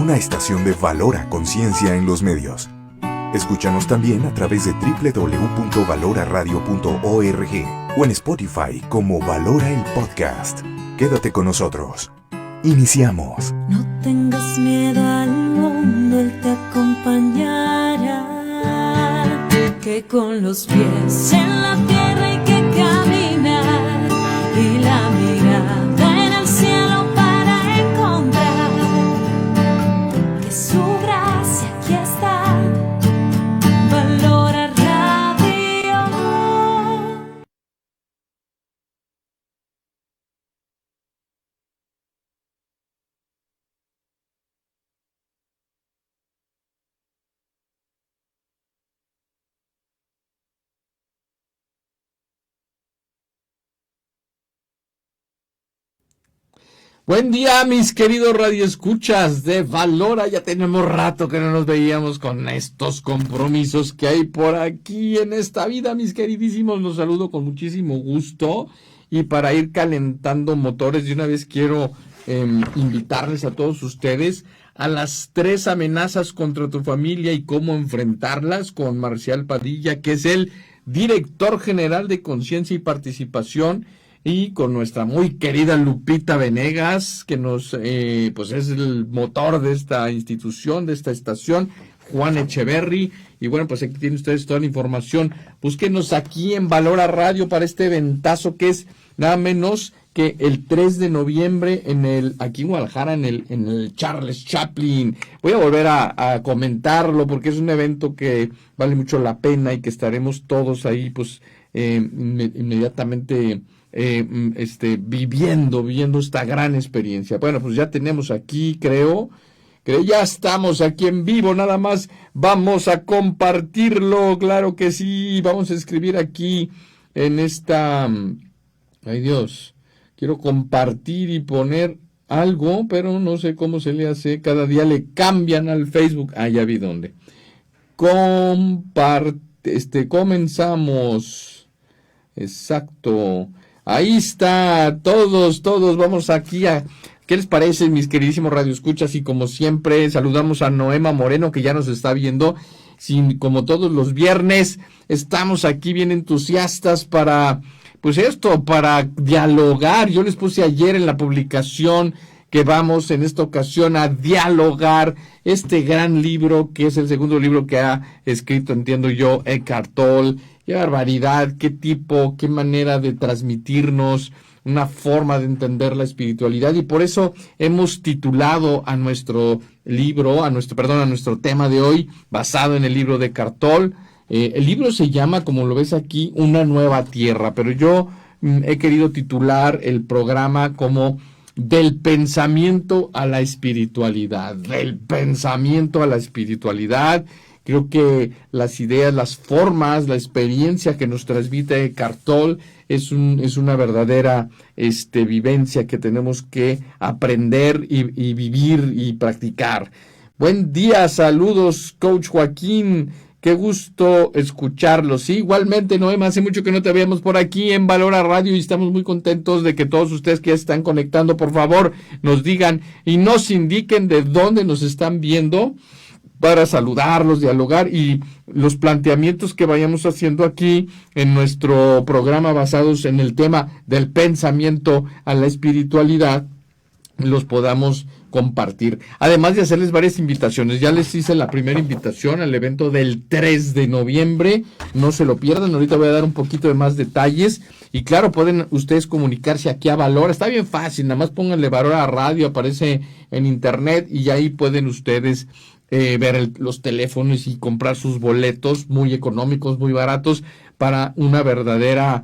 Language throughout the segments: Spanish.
una estación de Valora Conciencia en los medios. Escúchanos también a través de www.valoraradio.org o en Spotify como Valora el Podcast. Quédate con nosotros. Iniciamos. No tengas miedo al mundo, Él te acompañará. Que con los pies en la tierra hay que caminar y la mirada en el cielo para encontrar que su gracia aquí está. Valora Radio. Buen día, mis queridos radioescuchas de Valora. Ya tenemos rato que no nos veíamos con estos compromisos que hay por aquí en esta vida, mis queridísimos. Los saludo con muchísimo gusto y para ir calentando motores, de una vez quiero invitarles a todos ustedes a las 3 amenazas contra tu familia y cómo enfrentarlas con Marcial Padilla, que es el director general de Conciencia y Participación, y con nuestra muy querida Lupita Venegas, que nos pues es el motor de esta institución, de esta estación, Juan Echeverry. Y bueno, pues aquí tienen ustedes toda la información. Búsquenos aquí en Valora Radio para este eventazo que es nada menos que el 3 de noviembre aquí en Guadalajara, en el Charles Chaplin. Voy a volver a comentarlo porque es un evento que vale mucho la pena y que estaremos todos ahí pues inmediatamente viviendo esta gran experiencia. Bueno, pues ya tenemos aquí, creo ya estamos aquí en vivo, nada más vamos a compartirlo, claro que sí, vamos a escribir aquí en esta, ay Dios, quiero compartir y poner algo, pero no sé cómo se le hace, cada día le cambian al Facebook, ya vi dónde, comenzamos, exacto. Ahí está, todos, vamos aquí a... ¿Qué les parece, mis queridísimos radioescuchas? Y como siempre, saludamos a Noema Moreno, que ya nos está viendo. Como todos los viernes, estamos aquí bien entusiastas para dialogar. Yo les puse ayer en la publicación que vamos en esta ocasión a dialogar este gran libro, que es el segundo libro que ha escrito, entiendo yo, Eckhart Tolle. Qué barbaridad, qué manera de transmitirnos, una forma de entender la espiritualidad, y por eso hemos titulado a nuestro tema de hoy, basado en el libro de Eckhart Tolle. El libro se llama, como lo ves aquí, Una nueva tierra, pero yo he querido titular el programa como Del pensamiento a la espiritualidad, Creo que las ideas, las formas, la experiencia que nos transmite Eckhart Tolle es una verdadera vivencia que tenemos que aprender y vivir y practicar. Buen día, saludos, Coach Joaquín, qué gusto escucharlos. Sí, igualmente, Noema, hace mucho que no te veíamos por aquí en Valora Radio y estamos muy contentos de que todos ustedes que ya están conectando, por favor, nos digan y nos indiquen de dónde nos están viendo, para saludarlos, dialogar y los planteamientos que vayamos haciendo aquí en nuestro programa basados en el tema del pensamiento a la espiritualidad, los podamos compartir. Además de hacerles varias invitaciones, ya les hice la primera invitación al evento del 3 de noviembre, no se lo pierdan, ahorita voy a dar un poquito de más detalles, y claro, pueden ustedes comunicarse aquí a Valora, está bien fácil, nada más pónganle Valora Radio, aparece en internet, y ahí pueden ustedes ver los teléfonos y comprar sus boletos muy económicos, muy baratos, para una verdadera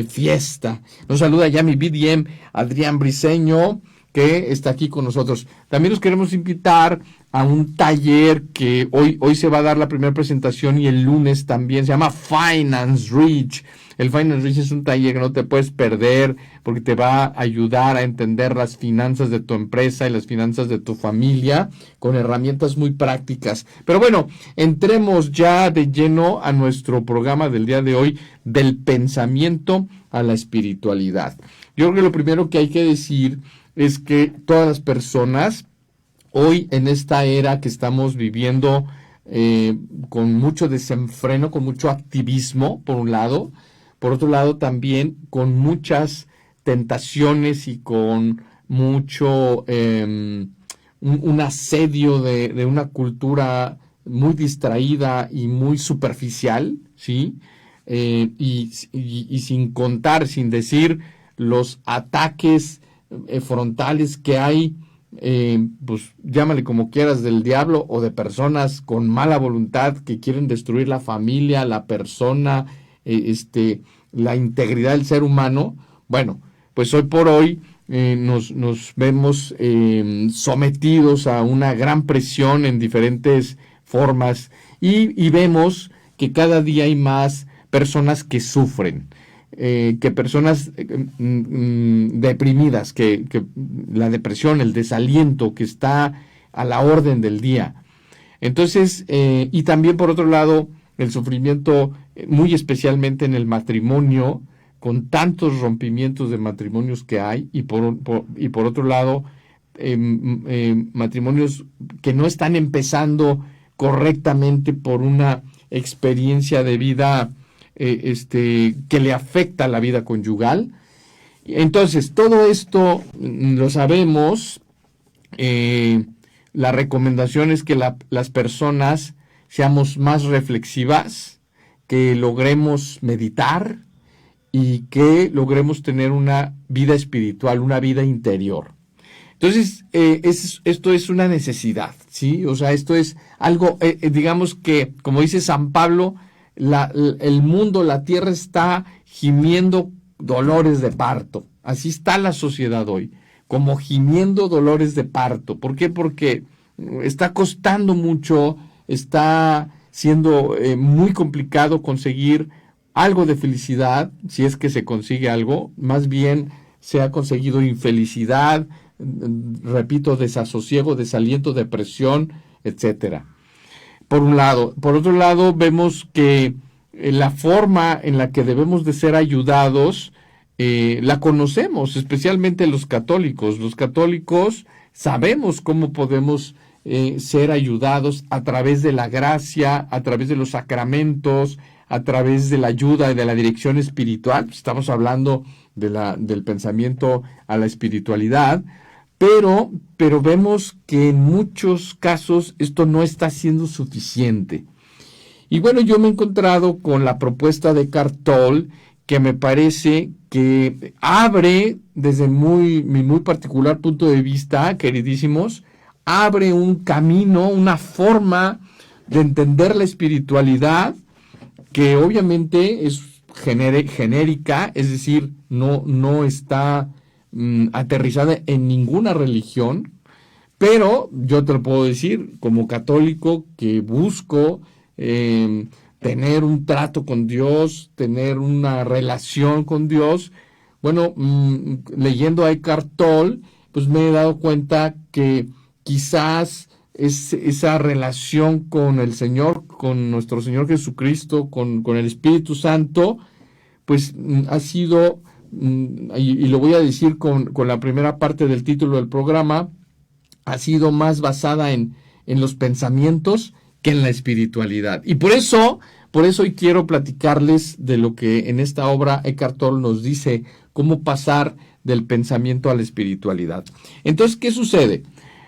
fiesta. Nos saluda ya mi BDM Adrián Briceño, que está aquí con nosotros. También los queremos invitar a un taller que hoy se va a dar la primera presentación y el lunes también, se llama Finance Reach. El Finance Reach es un taller que no te puedes perder porque te va a ayudar a entender las finanzas de tu empresa y las finanzas de tu familia con herramientas muy prácticas. Pero bueno, entremos ya de lleno a nuestro programa del día de hoy, del pensamiento a la espiritualidad. Yo creo que lo primero que hay que decir es que todas las personas hoy en esta era que estamos viviendo con mucho desenfreno, con mucho activismo, por un lado, por otro lado también con muchas tentaciones y con mucho un asedio de una cultura muy distraída y muy superficial, ¿sí? Y sin contar, sin decir los ataques frontales que hay, pues llámale como quieras, del diablo o de personas con mala voluntad que quieren destruir la familia, la persona, la integridad del ser humano. Bueno, pues hoy por hoy nos vemos sometidos a una gran presión en diferentes formas y vemos que cada día hay más personas que sufren, que personas deprimidas, que la depresión, el desaliento que está a la orden del día. Entonces, y también por otro lado, el sufrimiento muy especialmente en el matrimonio, con tantos rompimientos de matrimonios que hay, y por otro lado, matrimonios que no están empezando correctamente por una experiencia de vida que le afecta a la vida conyugal. Entonces, todo esto lo sabemos. La recomendación es que las personas seamos más reflexivas, que logremos meditar y que logremos tener una vida espiritual, una vida interior. Entonces, esto es una necesidad, ¿sí? O sea, esto es algo, digamos que, como dice San Pablo, el mundo, la tierra está gimiendo dolores de parto. Así está la sociedad hoy, como gimiendo dolores de parto. ¿Por qué? Porque está costando mucho, está siendo muy complicado conseguir algo de felicidad, si es que se consigue algo. Más bien se ha conseguido infelicidad, repito, desasosiego, desaliento, depresión, etcétera. Por un lado. Por otro lado, vemos que la forma en la que debemos de ser ayudados, la conocemos, especialmente los católicos. Los católicos sabemos cómo podemos ser ayudados a través de la gracia, a través de los sacramentos, a través de la ayuda y de la dirección espiritual. Estamos hablando del pensamiento a la espiritualidad, pero vemos que en muchos casos esto no está siendo suficiente. Y bueno, yo me he encontrado con la propuesta de Eckhart Tolle, que me parece que abre, desde mi muy particular punto de vista, queridísimos, abre un camino, una forma de entender la espiritualidad que obviamente es genérica, es decir, no está aterrizada en ninguna religión, pero yo te lo puedo decir, como católico que busco tener un trato con Dios, tener una relación con Dios, bueno, leyendo a Eckhart Tolle, pues me he dado cuenta que quizás esa relación con el Señor, con nuestro Señor Jesucristo, con el Espíritu Santo, pues ha sido, y lo voy a decir con la primera parte del título del programa, ha sido más basada en los pensamientos que en la espiritualidad. Y por eso hoy quiero platicarles de lo que en esta obra Eckhart Tolle nos dice, cómo pasar del pensamiento a la espiritualidad. Entonces, ¿qué sucede?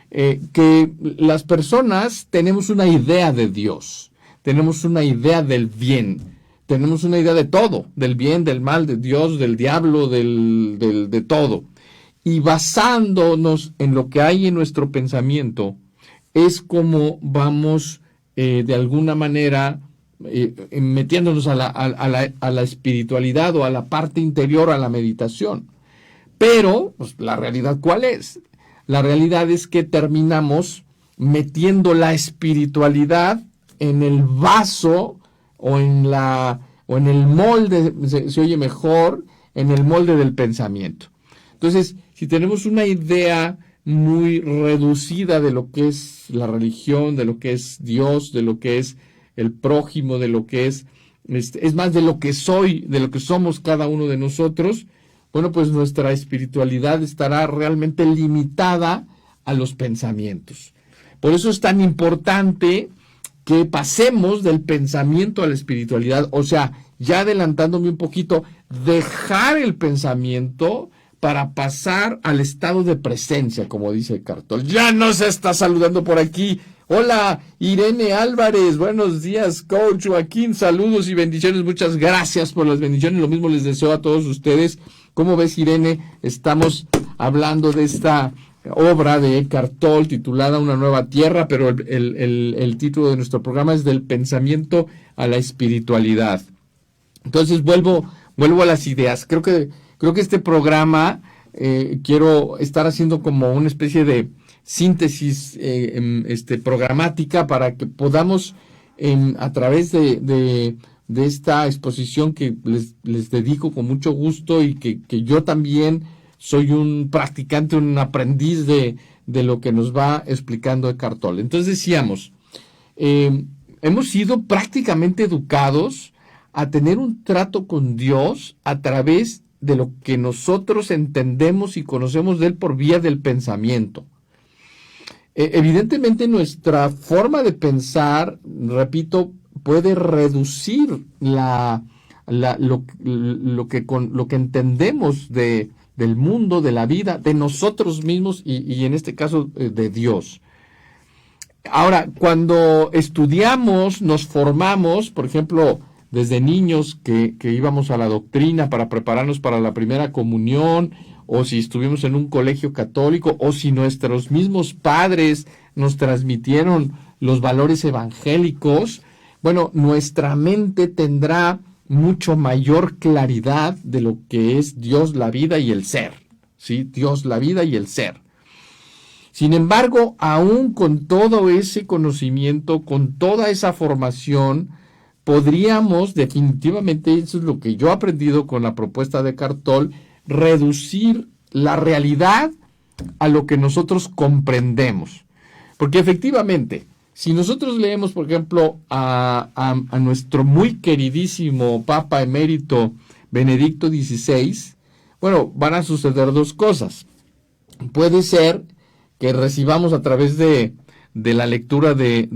Que las personas tenemos una idea de Dios, tenemos una idea del bien, tenemos una idea de todo, del bien, del mal, de Dios, del diablo, de todo. Y basándonos en lo que hay en nuestro pensamiento, es como vamos de alguna manera metiéndonos a la espiritualidad o a la parte interior, a la meditación. Pero, pues, ¿la realidad cuál es? La realidad es que terminamos metiendo la espiritualidad en el vaso o en el molde, se oye mejor, en el molde del pensamiento. Entonces, si tenemos una idea muy reducida de lo que es la religión, de lo que es Dios, de lo que es el prójimo, de lo que es más de lo que soy, de lo que somos cada uno de nosotros, bueno, pues nuestra espiritualidad estará realmente limitada a los pensamientos. Por eso es tan importante que pasemos del pensamiento a la espiritualidad, o sea, ya adelantándome un poquito, dejar el pensamiento para pasar al estado de presencia, como dice Cartol. Ya nos está saludando por aquí. Hola, Irene Álvarez, buenos días, coach Joaquín, saludos y bendiciones, muchas gracias por las bendiciones, lo mismo les deseo a todos ustedes. ¿Cómo ves, Irene? Estamos hablando de esta obra de Cartol titulada Una nueva tierra, pero el título de nuestro programa es Del pensamiento a la espiritualidad. Entonces vuelvo a las ideas. Creo que este programa quiero estar haciendo como una especie de síntesis programática para que podamos a través de esta exposición que les dedico con mucho gusto y que yo también soy un practicante, un aprendiz de lo que nos va explicando Eckhart Tolle. Entonces decíamos, hemos sido prácticamente educados a tener un trato con Dios a través de lo que nosotros entendemos y conocemos de Él por vía del pensamiento. Evidentemente nuestra forma de pensar, repito, puede reducir lo que entendemos del mundo, de la vida, de nosotros mismos y en este caso de Dios. Ahora, cuando estudiamos, nos formamos, por ejemplo, desde niños que íbamos a la doctrina para prepararnos para la primera comunión, o si estuvimos en un colegio católico, o si nuestros mismos padres nos transmitieron los valores evangélicos, bueno, nuestra mente tendrá mucho mayor claridad de lo que es Dios, la vida y el ser, ¿sí? Dios, la vida y el ser. Sin embargo, aún con todo ese conocimiento, con toda esa formación, podríamos definitivamente, eso es lo que yo he aprendido con la propuesta de Eckhart Tolle, reducir la realidad a lo que nosotros comprendemos. Porque efectivamente, si nosotros leemos, por ejemplo, a nuestro muy queridísimo Papa Emérito Benedicto XVI, bueno, van a suceder dos cosas. Puede ser que recibamos a través de la lectura de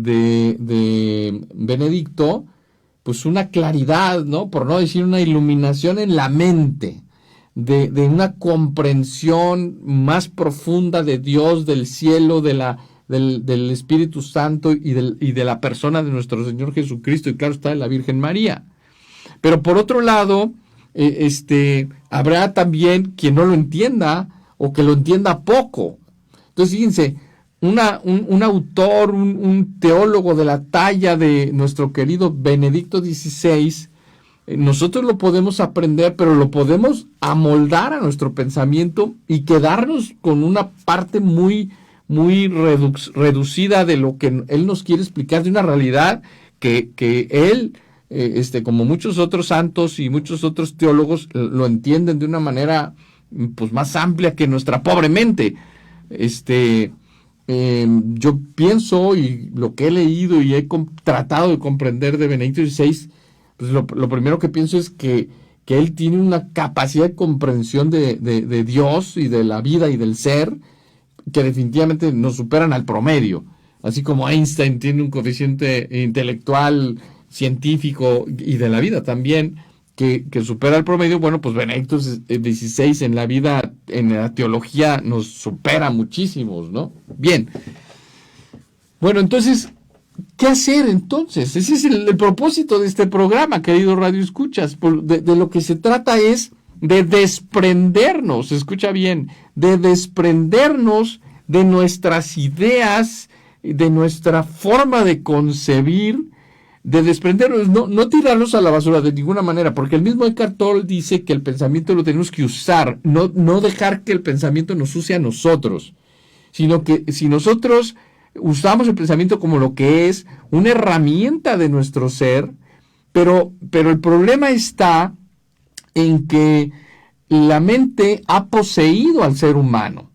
Benedicto, pues una claridad, ¿no? Por no decir una iluminación en la mente, de una comprensión más profunda de Dios, del cielo, del Espíritu Santo y de la persona de nuestro Señor Jesucristo, y claro está de la Virgen María. Pero por otro lado, habrá también quien no lo entienda o que lo entienda poco. Entonces, fíjense, un autor, un teólogo de la talla de nuestro querido Benedicto XVI, nosotros lo podemos aprender, pero lo podemos amoldar a nuestro pensamiento y quedarnos con una parte muy reducida de lo que él nos quiere explicar, de una realidad que él, como muchos otros santos y muchos otros teólogos, lo entienden de una manera pues más amplia que nuestra pobre mente. Yo pienso, y lo que he leído y he tratado de comprender de Benedicto XVI, pues lo primero que pienso es que él tiene una capacidad de comprensión de Dios y de la vida y del ser que definitivamente nos superan al promedio. Así como Einstein tiene un coeficiente intelectual, científico y de la vida también que supera al promedio, bueno, pues Benedicto XVI en la vida, en la teología, nos supera muchísimos, ¿no? Bien. Bueno, entonces, ¿qué hacer entonces? Ese es el propósito de este programa, querido Radio Escuchas. De lo que se trata es de desprendernos, escucha bien, de desprendernos de nuestras ideas, de nuestra forma de concebir, de desprendernos, no tirarnos a la basura de ninguna manera, porque el mismo Eckhart Tolle dice que el pensamiento lo tenemos que usar, no dejar que el pensamiento nos use a nosotros, sino que si nosotros usamos el pensamiento como lo que es, una herramienta de nuestro ser, pero el problema está en que la mente ha poseído al ser humano,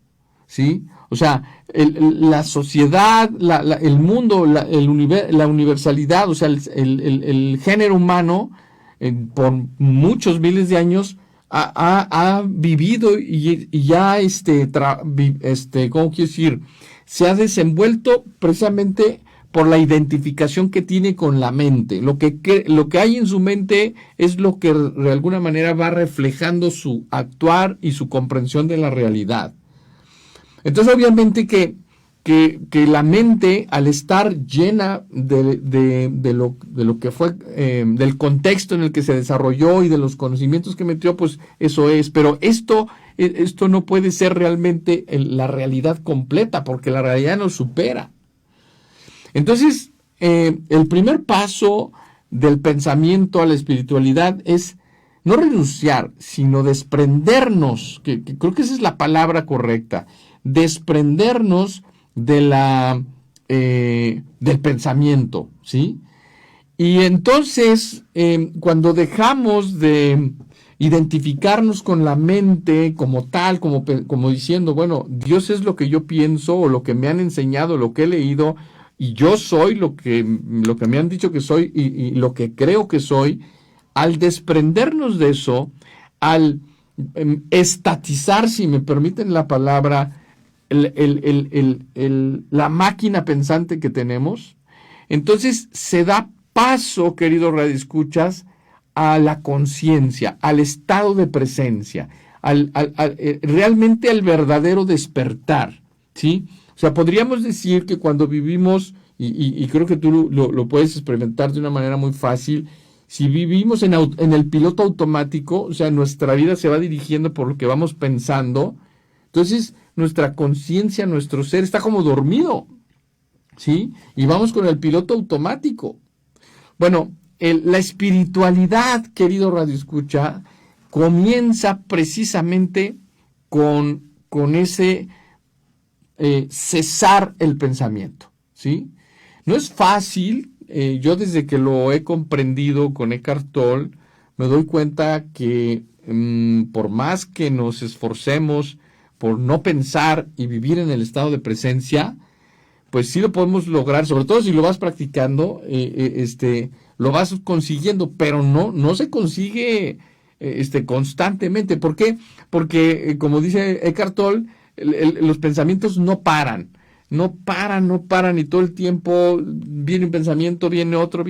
¿sí? O sea, la sociedad, el mundo, la universalidad, o sea, el género humano, por muchos miles de años, ha vivido y ya, ¿cómo quiero decir? se ha desenvuelto precisamente por la identificación que tiene con la mente. Lo que hay en su mente es lo que de alguna manera va reflejando su actuar y su comprensión de la realidad. Entonces, obviamente que la mente, al estar llena de lo que fue, del contexto en el que se desarrolló y de los conocimientos que metió, pues eso es. Pero esto no puede ser realmente la realidad completa, porque la realidad nos supera. Entonces, el primer paso del pensamiento a la espiritualidad es no renunciar, sino desprendernos, que creo que esa es la palabra correcta, desprendernos del pensamiento, ¿sí? Y entonces, cuando dejamos de identificarnos con la mente como tal, como diciendo, bueno, Dios es lo que yo pienso o lo que me han enseñado, lo que he leído, y yo soy lo que me han dicho que soy y lo que creo que soy, al desprendernos de eso, al estatizar, si me permiten la palabra, la máquina pensante que tenemos, entonces se da paso, queridos radioescuchas, a la conciencia, al estado de presencia, realmente al verdadero despertar, ¿sí? O sea, podríamos decir que cuando vivimos, y creo que tú lo puedes experimentar de una manera muy fácil, si vivimos en el piloto automático, o sea, nuestra vida se va dirigiendo por lo que vamos pensando, entonces nuestra conciencia, nuestro ser está como dormido, ¿sí? Y vamos con el piloto automático. Bueno, la espiritualidad, querido radioescucha, comienza precisamente con ese cesar el pensamiento, ¿sí? No es fácil. Yo desde que lo he comprendido con Eckhart Tolle, me doy cuenta que por más que nos esforcemos por no pensar y vivir en el estado de presencia, pues sí lo podemos lograr, sobre todo si lo vas practicando, lo vas consiguiendo, pero no se consigue constantemente. ¿Por qué? Porque, como dice Eckhart Tolle, los pensamientos no paran, y todo el tiempo viene un pensamiento, viene otro,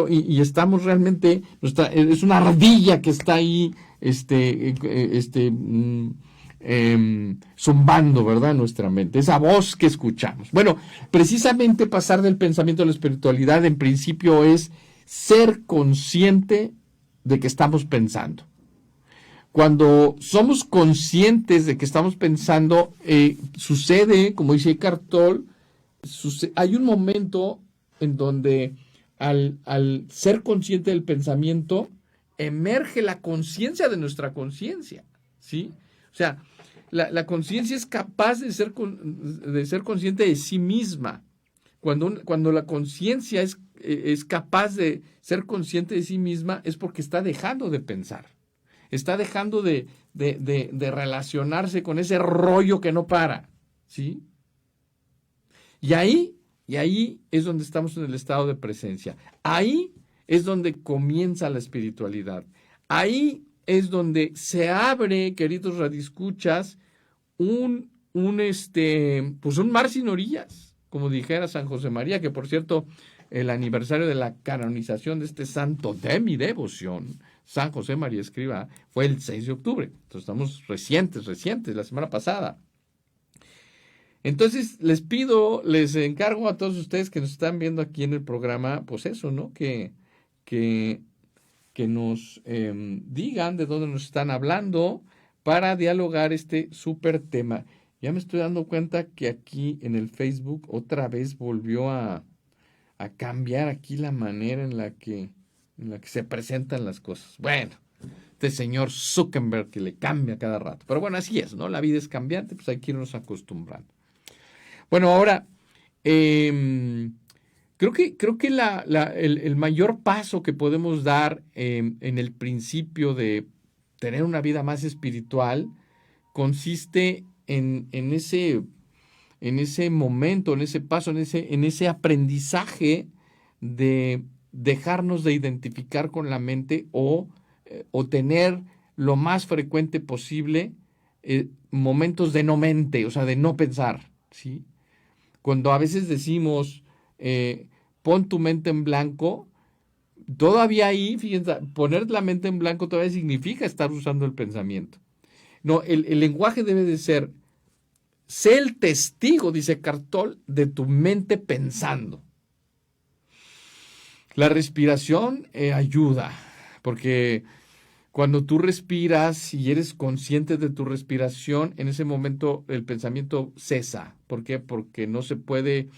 y estamos realmente, es una ardilla que está ahí, zumbando, ¿verdad?, en nuestra mente, esa voz que escuchamos. Bueno, precisamente pasar del pensamiento a la espiritualidad, en principio, es ser consciente de que estamos pensando. Cuando somos conscientes de que estamos pensando, sucede, como dice Eckhart Tolle, hay un momento en donde al ser consciente del pensamiento, emerge la conciencia de nuestra conciencia, ¿sí? O sea, la conciencia es capaz de ser consciente de sí misma. Cuando la conciencia es capaz de ser consciente de sí misma, es porque está dejando de pensar. Está dejando de relacionarse con ese rollo que no para, ¿sí? Y ahí es donde estamos en el estado de presencia. Ahí es donde comienza la espiritualidad. Ahí es donde se abre, queridos radioescuchas, un mar sin orillas, como dijera San José María, que por cierto, el aniversario de la canonización de este santo de mi devoción, San José María Escrivá, fue el 6 de octubre. Entonces estamos recientes, la semana pasada. Entonces les encargo a todos ustedes que nos están viendo aquí en el programa, pues eso, ¿no? Que nos digan de dónde nos están hablando para dialogar este súper tema. Ya me estoy dando cuenta que aquí en el Facebook otra vez volvió a cambiar aquí la manera en la que se presentan las cosas. Bueno, este señor Zuckerberg que le cambia cada rato. Pero bueno, así es, ¿no? La vida es cambiante, pues hay que irnos acostumbrando. Bueno, ahora, creo que el mayor paso que podemos dar en el principio de tener una vida más espiritual consiste en ese momento, en ese paso, en ese aprendizaje de dejarnos de identificar con la mente o tener lo más frecuente posible momentos de no mente, o sea, de no pensar, ¿sí? cuando a veces decimos, pon tu mente en blanco, todavía ahí, fíjense, poner la mente en blanco todavía significa estar usando el pensamiento. No, el lenguaje debe de ser, sé el testigo, dice Cartol, de tu mente pensando. La respiración ayuda, porque cuando tú respiras y eres consciente de tu respiración, en ese momento el pensamiento cesa. ¿Por qué? Porque no se puede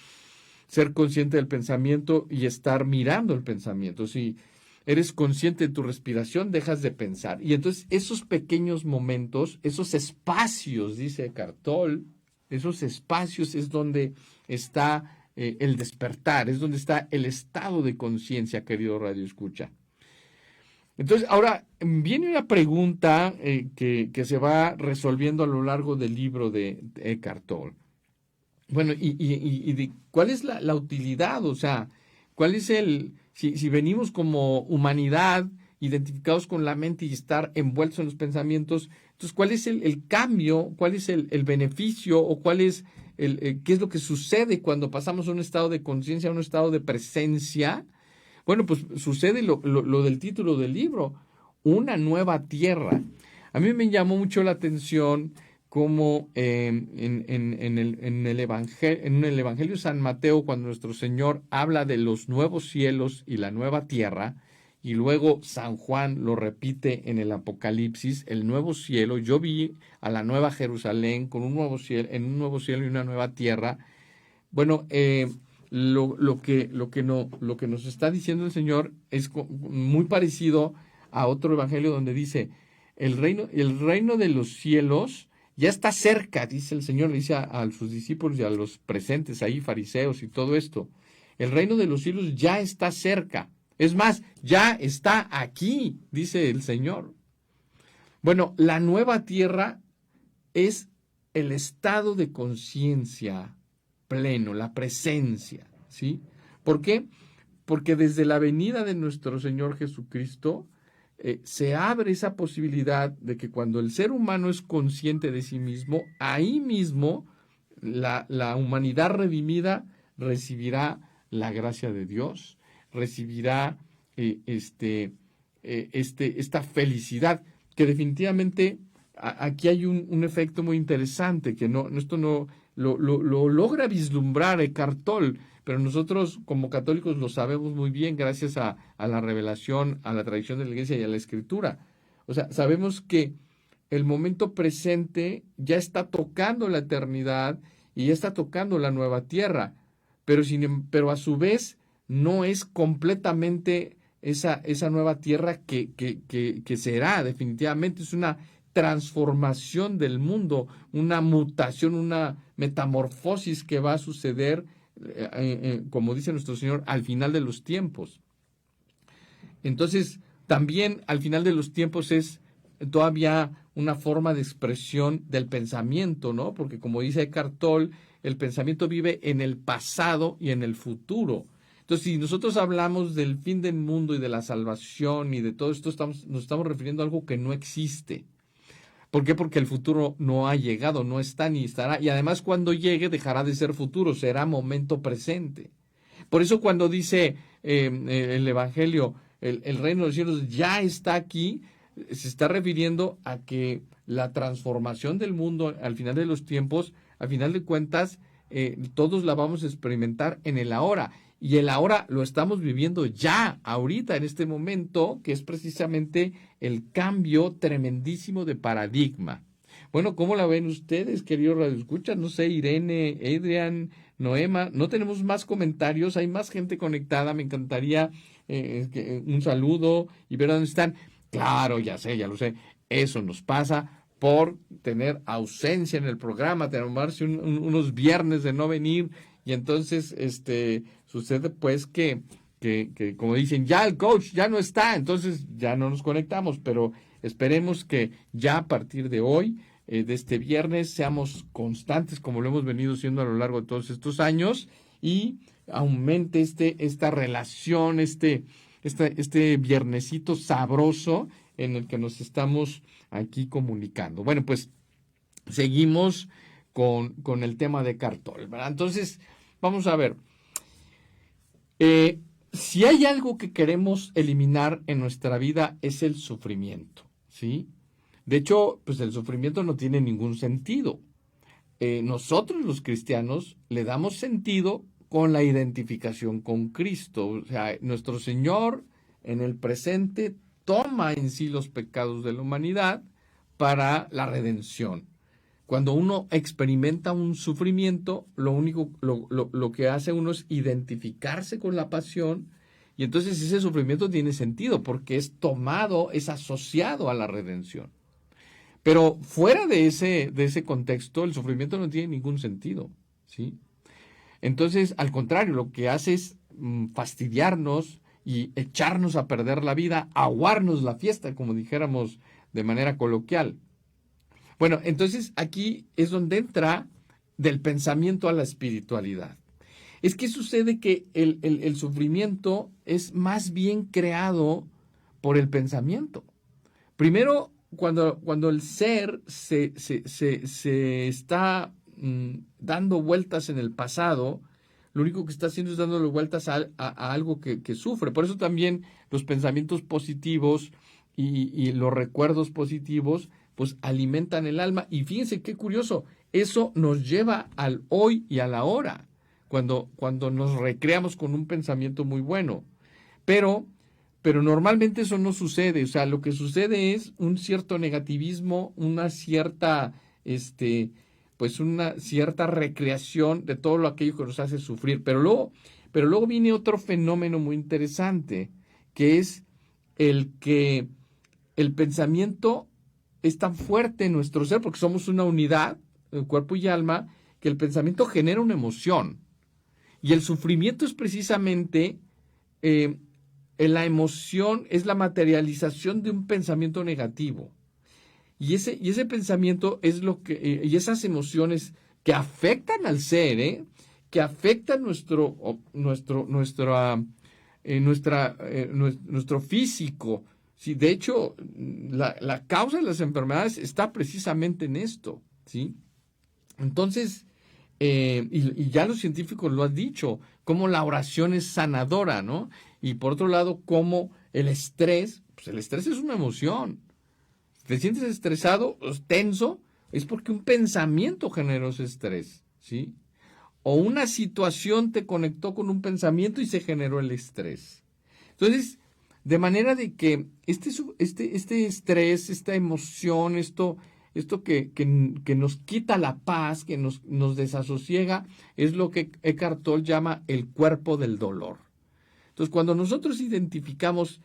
ser consciente del pensamiento y estar mirando el pensamiento. Si eres consciente de tu respiración, dejas de pensar. Y entonces esos pequeños momentos, esos espacios, dice Cartol, esos espacios es donde está el despertar, es donde está el estado de conciencia, querido Radio Escucha. Entonces, ahora viene una pregunta que se va resolviendo a lo largo del libro de Eckhart Tolle. Bueno, y ¿cuál es la utilidad? O sea, ¿cuál es si venimos como humanidad identificados con la mente y estar envueltos en los pensamientos, entonces, ¿cuál es el cambio? ¿Cuál es el beneficio? ¿O cuál es qué es lo que sucede cuando pasamos a un estado de conciencia, a un estado de presencia? Bueno, pues sucede lo del título del libro, una nueva tierra. A mí me llamó mucho la atención cómo en el Evangelio de San Mateo, cuando nuestro Señor habla de los nuevos cielos y la nueva tierra, y luego San Juan lo repite en el Apocalipsis, el nuevo cielo, yo vi a la nueva Jerusalén con un nuevo cielo y una nueva tierra. Bueno, lo que nos está diciendo el Señor es muy parecido a otro evangelio donde dice, el reino de los cielos ya está cerca, dice el Señor, le dice a sus discípulos y a los presentes ahí, fariseos y todo esto. El reino de los cielos ya está cerca. Es más, ya está aquí, dice el Señor. Bueno, la nueva tierra es el estado de conciencia pleno, la presencia, ¿sí? ¿Por qué? Porque desde la venida de nuestro Señor Jesucristo se abre esa posibilidad de que cuando el ser humano es consciente de sí mismo, ahí mismo la humanidad redimida recibirá la gracia de Dios, recibirá esta felicidad, que definitivamente aquí hay un efecto muy interesante, que esto no lo logra vislumbrar Eckhart Tolle, pero nosotros como católicos lo sabemos muy bien gracias a la revelación, a la tradición de la Iglesia y a la Escritura. O sea, sabemos que el momento presente ya está tocando la eternidad y ya está tocando la nueva tierra, pero a su vez no es completamente esa nueva tierra que será definitivamente, es una transformación del mundo, una mutación, una metamorfosis que va a suceder, como dice nuestro Señor, al final de los tiempos. Entonces, también al final de los tiempos es todavía una forma de expresión del pensamiento, ¿no? Porque como dice Eckhart Tolle, el pensamiento vive en el pasado y en el futuro. Entonces, si nosotros hablamos del fin del mundo y de la salvación y de todo esto, nos estamos refiriendo a algo que no existe. ¿Por qué? Porque el futuro no ha llegado, no está ni estará. Y además cuando llegue dejará de ser futuro, será momento presente. Por eso cuando dice el Evangelio, el reino de los cielos ya está aquí, se está refiriendo a que la transformación del mundo al final de los tiempos, al final de cuentas, todos la vamos a experimentar en el ahora. Y el ahora lo estamos viviendo ya, ahorita, en este momento, que es precisamente el cambio tremendísimo de paradigma. Bueno, ¿cómo la ven ustedes, queridos radioescuchas? No sé, Irene, Adrián, Noema, no tenemos más comentarios, hay más gente conectada, me encantaría un saludo y ver dónde están. Claro, ya lo sé, eso nos pasa por tener ausencia en el programa, tomarse unos viernes de no venir, y entonces sucede pues que como dicen, ya el coach ya no está, entonces ya no nos conectamos, pero esperemos que ya a partir de hoy, de este viernes, seamos constantes como lo hemos venido siendo a lo largo de todos estos años y aumente esta relación, este viernesito sabroso en el que nos estamos aquí comunicando. Bueno, pues seguimos con el tema de Eckhart Tolle, ¿verdad? Entonces, vamos a ver. Si hay algo que queremos eliminar en nuestra vida es el sufrimiento, ¿sí? De hecho, pues el sufrimiento no tiene ningún sentido. Nosotros los cristianos le damos sentido con la identificación con Cristo. O sea, nuestro Señor en el presente toma en sí los pecados de la humanidad para la redención. Cuando uno experimenta un sufrimiento, lo que hace uno es identificarse con la pasión, y entonces ese sufrimiento tiene sentido porque es tomado, es asociado a la redención. Pero fuera de ese contexto, el sufrimiento no tiene ningún sentido, ¿sí? Entonces, al contrario, lo que hace es fastidiarnos y echarnos a perder la vida, aguarnos la fiesta, como dijéramos de manera coloquial. Bueno, entonces aquí es donde entra del pensamiento a la espiritualidad. Es que sucede que el sufrimiento es más bien creado por el pensamiento. Primero, cuando el ser se está dando vueltas en el pasado, lo único que está haciendo es dándole vueltas a algo que sufre. Por eso también los pensamientos positivos y los recuerdos positivos pues alimentan el alma. Y fíjense qué curioso, eso nos lleva al hoy y a la hora, cuando nos recreamos con un pensamiento muy bueno. Pero normalmente eso no sucede. O sea, lo que sucede es un cierto negativismo, una cierta recreación de todo aquello que nos hace sufrir. Pero luego viene otro fenómeno muy interesante, que es el que el pensamiento es tan fuerte en nuestro ser, porque somos una unidad, el cuerpo y alma, que el pensamiento genera una emoción. Y el sufrimiento es precisamente la emoción, es la materialización de un pensamiento negativo. Y ese pensamiento es y esas emociones que afectan al ser, que afectan nuestro físico. Sí, de hecho, la causa de las enfermedades está precisamente en esto, ¿sí? Entonces, y ya los científicos lo han dicho, cómo la oración es sanadora, ¿no? Y por otro lado, cómo el estrés es una emoción. Si te sientes estresado, tenso, es porque un pensamiento generó ese estrés, ¿sí? O una situación te conectó con un pensamiento y se generó el estrés. Entonces, de manera de que este estrés, esta emoción, esto que nos quita la paz, que nos desasosiega, es lo que Eckhart Tolle llama el cuerpo del dolor. Entonces, cuando nosotros identificamos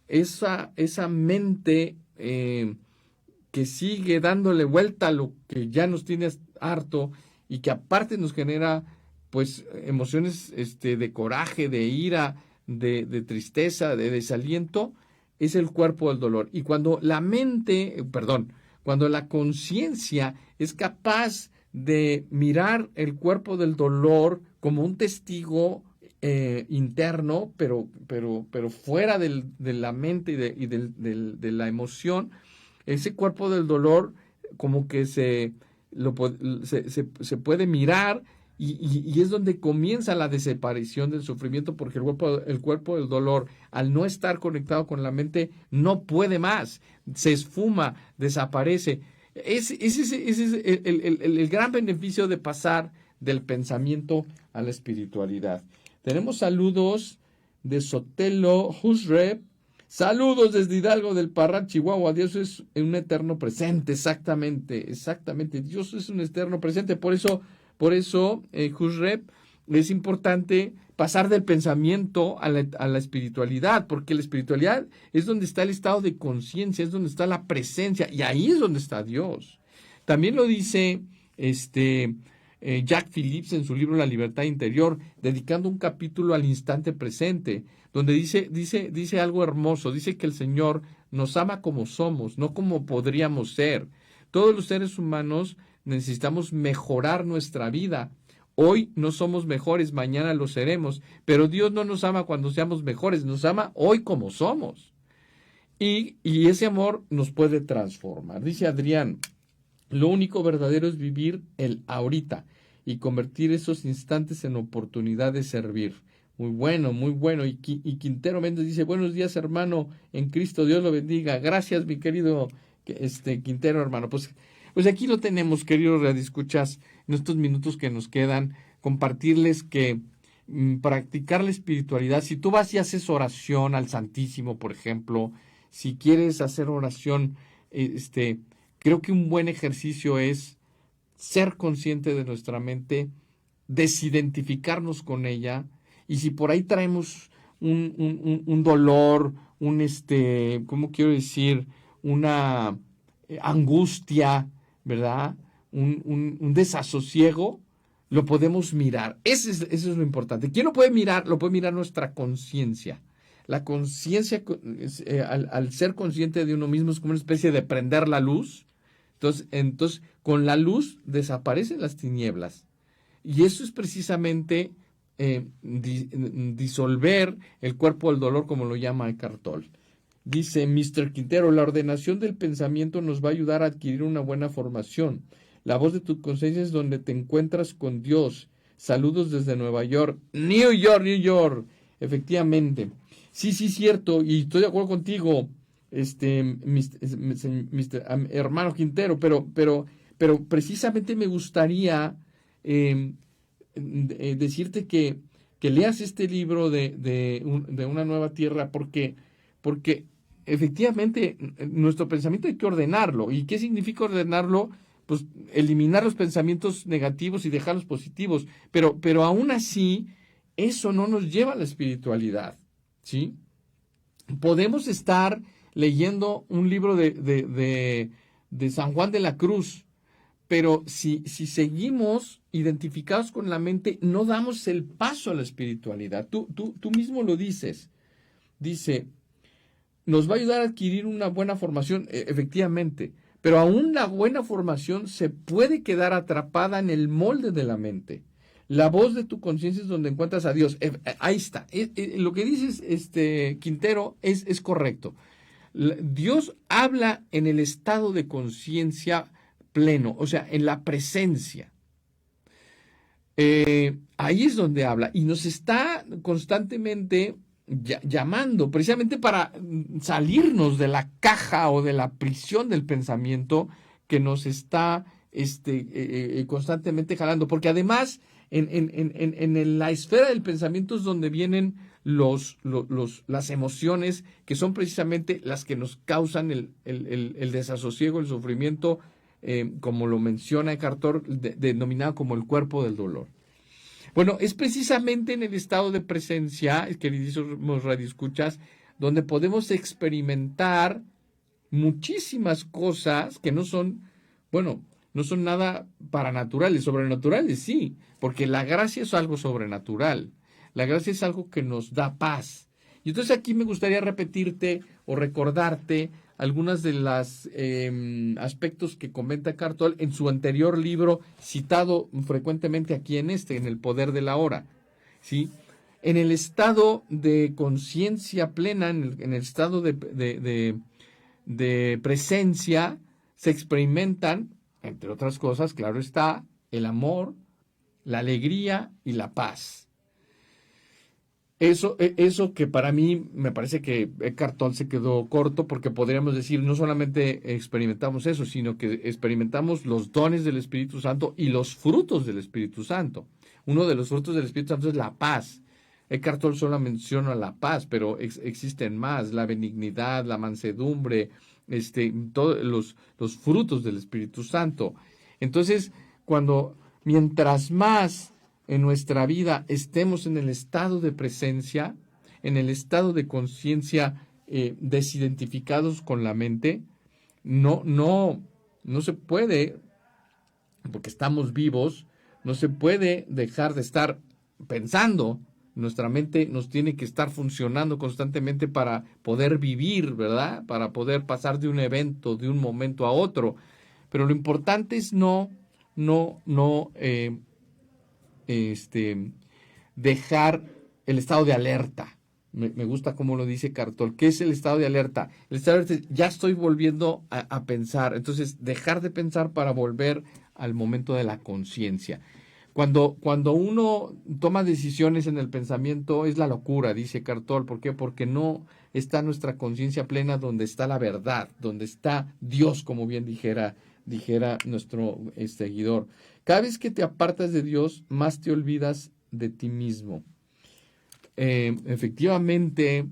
esa mente que sigue dándole vuelta a lo que ya nos tiene harto y que aparte nos genera pues emociones de coraje, de ira, de tristeza, de desaliento, es el cuerpo del dolor. Y cuando cuando la conciencia es capaz de mirar el cuerpo del dolor como un testigo interno, pero fuera de la mente y de la emoción, ese cuerpo del dolor como que se puede mirar. Y es donde comienza la desaparición del sufrimiento, porque el cuerpo del dolor, al no estar conectado con la mente, no puede más, se esfuma, desaparece. Ese es el gran beneficio de pasar del pensamiento a la espiritualidad. Tenemos saludos de Sotelo Husrep. Saludos desde Hidalgo del Parral, Chihuahua. Dios es un eterno presente, exactamente. Dios es un eterno presente, por eso, Husrep, es importante pasar del pensamiento a la espiritualidad, porque la espiritualidad es donde está el estado de conciencia, es donde está la presencia, y ahí es donde está Dios. También lo dice Jack Phillips en su libro La libertad interior, dedicando un capítulo al instante presente, donde dice algo hermoso. Dice que el Señor nos ama como somos, no como podríamos ser. Todos los seres humanos necesitamos mejorar nuestra vida. Hoy no somos mejores, mañana lo seremos, pero Dios no nos ama cuando seamos mejores, nos ama hoy como somos. Y ese amor nos puede transformar. Dice Adrián, lo único verdadero es vivir el ahorita. y convertir esos instantes en oportunidad de servir. Muy bueno, muy bueno. Y Quintero Méndez dice, buenos días, hermano, en Cristo, Dios lo bendiga. Gracias, mi querido Quintero, hermano. Pues aquí lo tenemos, queridos radioescuchas, en estos minutos que nos quedan, compartirles que practicar la espiritualidad, si tú vas y haces oración al Santísimo, por ejemplo, si quieres hacer oración, creo que un buen ejercicio es ser consciente de nuestra mente, desidentificarnos con ella, y si por ahí traemos un dolor, ¿cómo quiero decir? Una angustia, ¿verdad? Un desasosiego, lo podemos mirar. Eso es lo importante. ¿Quién lo puede mirar? Lo puede mirar nuestra conciencia. La conciencia, al ser consciente de uno mismo, es como una especie de prender la luz. Entonces, con la luz desaparecen las tinieblas. Y eso es precisamente disolver el cuerpo del dolor, como lo llama Eckhart Tolle. Dice Mr. Quintero, la ordenación del pensamiento nos va a ayudar a adquirir una buena formación. La voz de tu conciencia es donde te encuentras con Dios. Saludos desde Nueva York. New York. Efectivamente. Sí, cierto. Y estoy de acuerdo contigo, hermano Quintero. Pero precisamente me gustaría decirte que leas este libro de Una Nueva Tierra, porque efectivamente nuestro pensamiento hay que ordenarlo. ¿Y qué significa ordenarlo? Pues eliminar los pensamientos negativos y dejar los positivos. Pero aún así, eso no nos lleva a la espiritualidad, ¿sí? Podemos estar leyendo un libro de San Juan de la Cruz, pero si seguimos identificados con la mente, no damos el paso a la espiritualidad. Tú mismo lo dices. Dice, nos va a ayudar a adquirir una buena formación, efectivamente, pero aún la buena formación se puede quedar atrapada en el molde de la mente. La voz de tu conciencia es donde encuentras a Dios. Ahí está. Lo que dices, Quintero, es correcto. Dios habla en el estado de conciencia pleno, o sea, en la presencia. Ahí es donde habla y nos está constantemente llamando, precisamente para salirnos de la caja o de la prisión del pensamiento que nos está constantemente jalando, porque además en la esfera del pensamiento es donde vienen las emociones, que son precisamente las que nos causan el desasosiego, el sufrimiento, como lo menciona Eckhart Tolle, denominado como el cuerpo del dolor. Bueno, es precisamente en el estado de presencia, queridísimos radioescuchas, donde podemos experimentar muchísimas cosas que no son nada paranaturales, sobrenaturales, sí, porque la gracia es algo sobrenatural. La gracia es algo que nos da paz. Y entonces aquí me gustaría repetirte o recordarte algunas de las aspectos que comenta Eckhart Tolle en su anterior libro, citado frecuentemente aquí en El Poder de la Hora, ¿sí? En el estado de conciencia plena, en el estado de presencia, se experimentan, entre otras cosas, claro está, el amor, la alegría y la paz. Eso que para mí me parece que Eckhart Tolle se quedó corto, porque podríamos decir, no solamente experimentamos eso, sino que experimentamos los dones del Espíritu Santo y los frutos del Espíritu Santo. Uno de los frutos del Espíritu Santo es la paz. Eckhart Tolle solo menciona la paz, pero existen más: la benignidad, la mansedumbre, todos los frutos del Espíritu Santo. Entonces, mientras más en nuestra vida estemos en el estado de presencia, en el estado de conciencia, desidentificados con la mente, no se puede, porque estamos vivos, no se puede dejar de estar pensando. Nuestra mente nos tiene que estar funcionando constantemente para poder vivir, ¿verdad? Para poder pasar de un evento, de un momento a otro. Pero lo importante es no dejar el estado de alerta. Me gusta cómo lo dice Eckhart Tolle. ¿Qué es el estado de alerta? El estado de alerta es, ya estoy volviendo a pensar. Entonces, dejar de pensar para volver al momento de la conciencia. Cuando uno toma decisiones en el pensamiento es la locura, dice Cartol. ¿Por qué? Porque no está nuestra conciencia plena donde está la verdad, donde está Dios, como bien dijera nuestro seguidor. Cada vez que te apartas de Dios, más te olvidas de ti mismo. Efectivamente,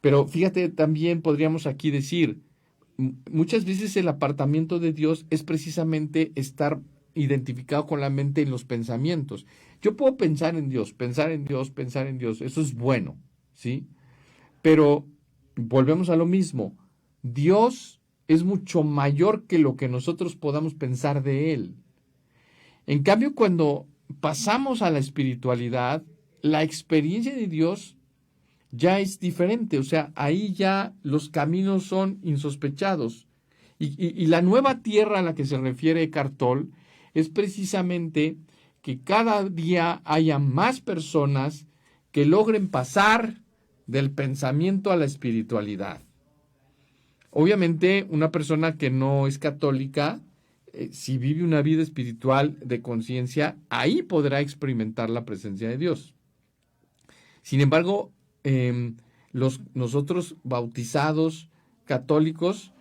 pero fíjate, también podríamos aquí decir, muchas veces el apartamiento de Dios es precisamente estar identificado con la mente en los pensamientos. Yo puedo pensar en Dios, eso es bueno, ¿sí? Pero volvemos a lo mismo, Dios es mucho mayor que lo que nosotros podamos pensar de Él. En cambio, cuando pasamos a la espiritualidad, la experiencia de Dios ya es diferente, o sea, ahí ya los caminos son insospechados. Y la nueva tierra a la que se refiere Cartol es precisamente que cada día haya más personas que logren pasar del pensamiento a la espiritualidad. Obviamente, una persona que no es católica, si vive una vida espiritual de conciencia, ahí podrá experimentar la presencia de Dios. Sin embargo, nosotros bautizados católicos,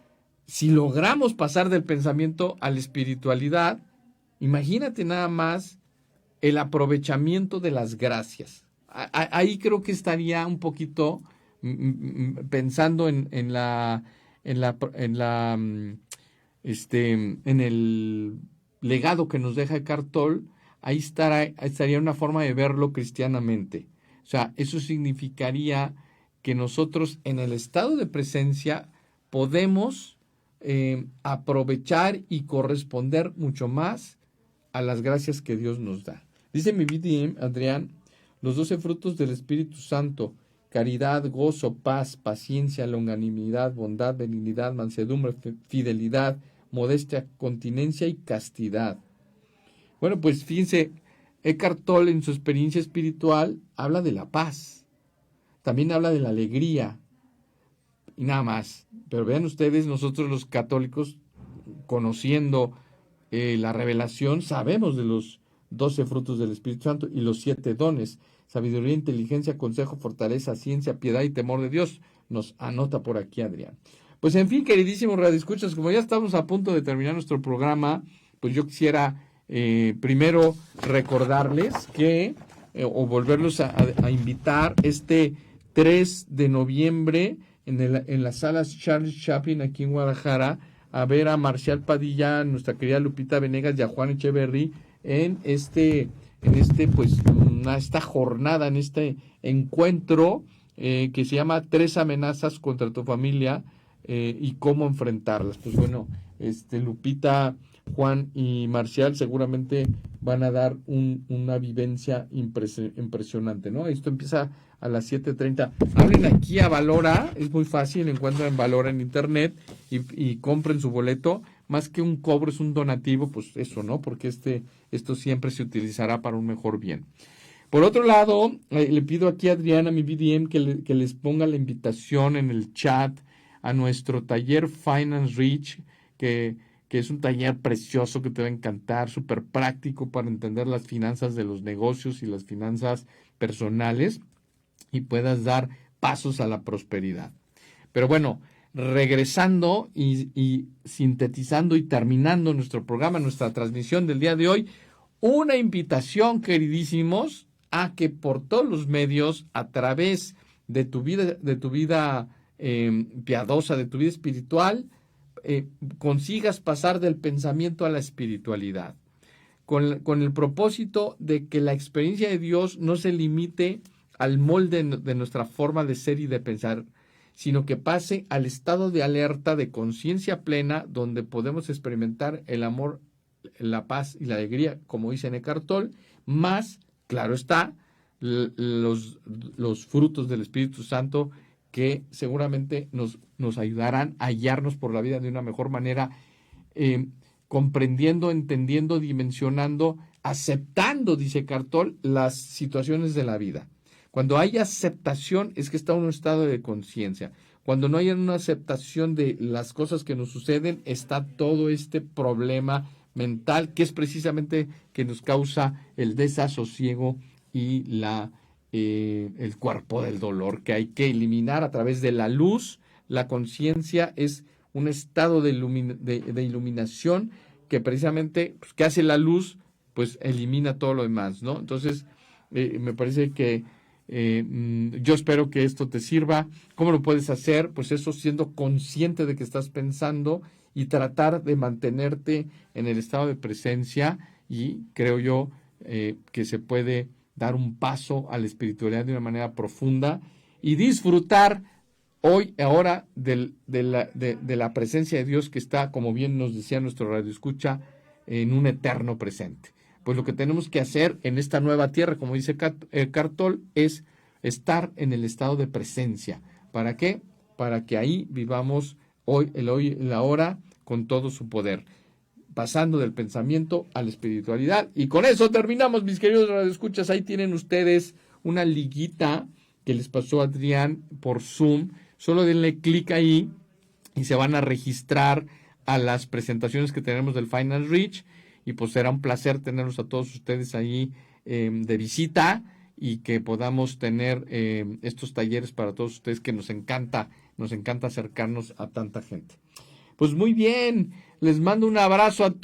si logramos pasar del pensamiento a la espiritualidad, imagínate nada más el aprovechamiento de las gracias. Ahí creo que estaría un poquito pensando en el legado que nos deja Cartol. Ahí estaría una forma de verlo cristianamente. O sea, eso significaría que nosotros en el estado de presencia podemos aprovechar y corresponder mucho más a las gracias que Dios nos da. Dice mi BDM, Adrián, los 12 frutos del Espíritu Santo: caridad, gozo, paz, paciencia, longanimidad, bondad, benignidad, mansedumbre, fidelidad, modestia, continencia y castidad. Bueno, pues fíjense, Eckhart Tolle en su experiencia espiritual habla de la paz, también habla de la alegría y nada más. Pero vean ustedes, nosotros los católicos, conociendo la revelación, sabemos de los 12 frutos del Espíritu Santo y los 7 dones: sabiduría, inteligencia, consejo, fortaleza, ciencia, piedad y temor de Dios. Nos anota por aquí Adrián. Pues en fin, queridísimos radioescuchas, como ya estamos a punto de terminar nuestro programa, pues yo quisiera primero recordarles que, o volverlos a invitar, este 3 de noviembre en las salas Charles Chaplin aquí en Guadalajara, a ver a Marcial Padilla, nuestra querida Lupita Venegas y a Juan Echeverry en esta jornada, en este encuentro que se llama 3 amenazas contra tu familia y cómo enfrentarlas. Pues bueno, Lupita, Juan y Marcial seguramente van a dar una vivencia impresionante, ¿no? Esto empieza a las 7:30. Hablen aquí a Valora, es muy fácil, encuentran Valora en internet y compren su boleto. Más que un cobro, es un donativo, pues eso, ¿no? Porque esto siempre se utilizará para un mejor bien. Por otro lado, le pido aquí a Adriana, mi BDM, que les ponga la invitación en el chat a nuestro taller Finance Rich, que es un taller precioso que te va a encantar, súper práctico para entender las finanzas de los negocios y las finanzas personales y puedas dar pasos a la prosperidad. Pero bueno, regresando y sintetizando y terminando nuestro programa, nuestra transmisión del día de hoy, una invitación, queridísimos, a que por todos los medios, a través de tu vida piadosa, de tu vida espiritual, consigas pasar del pensamiento a la espiritualidad, con el propósito de que la experiencia de Dios no se limite al molde de nuestra forma de ser y de pensar, sino que pase al estado de alerta de conciencia plena, donde podemos experimentar el amor, la paz y la alegría, como dice Eckhart Tolle, más, claro está, los frutos del Espíritu Santo, que seguramente nos ayudarán a hallarnos por la vida de una mejor manera, comprendiendo, entendiendo, dimensionando, aceptando, dice Eckhart Tolle, las situaciones de la vida. Cuando hay aceptación es que está en un estado de conciencia. Cuando no hay una aceptación de las cosas que nos suceden, está todo este problema mental, que es precisamente que nos causa el desasosiego y el cuerpo del dolor, que hay que eliminar a través de la luz. La conciencia es un estado de iluminación que precisamente, pues, que hace la luz, pues elimina todo lo demás, ¿no? Entonces, me parece que yo espero que esto te sirva. ¿Cómo lo puedes hacer? Pues eso, siendo consciente de que estás pensando y tratar de mantenerte en el estado de presencia, y creo yo que se puede dar un paso a la espiritualidad de una manera profunda y disfrutar ahora de la presencia de Dios, que está, como bien nos decía nuestro radioescucha, en un eterno presente. Pues lo que tenemos que hacer en esta nueva tierra, como dice Cartol, es estar en el estado de presencia. ¿Para qué? Para que ahí vivamos el ahora con todo su poder, pasando del pensamiento a la espiritualidad. Y con eso terminamos, mis queridos radioescuchas. Ahí tienen ustedes una liguita que les pasó a Adrián por Zoom. Solo denle clic ahí y se van a registrar a las presentaciones que tenemos del Final Reach, y pues será un placer tenerlos a todos ustedes ahí de visita, y que podamos tener estos talleres para todos ustedes, que nos encanta acercarnos a tanta gente. Pues muy bien, les mando un abrazo a todos.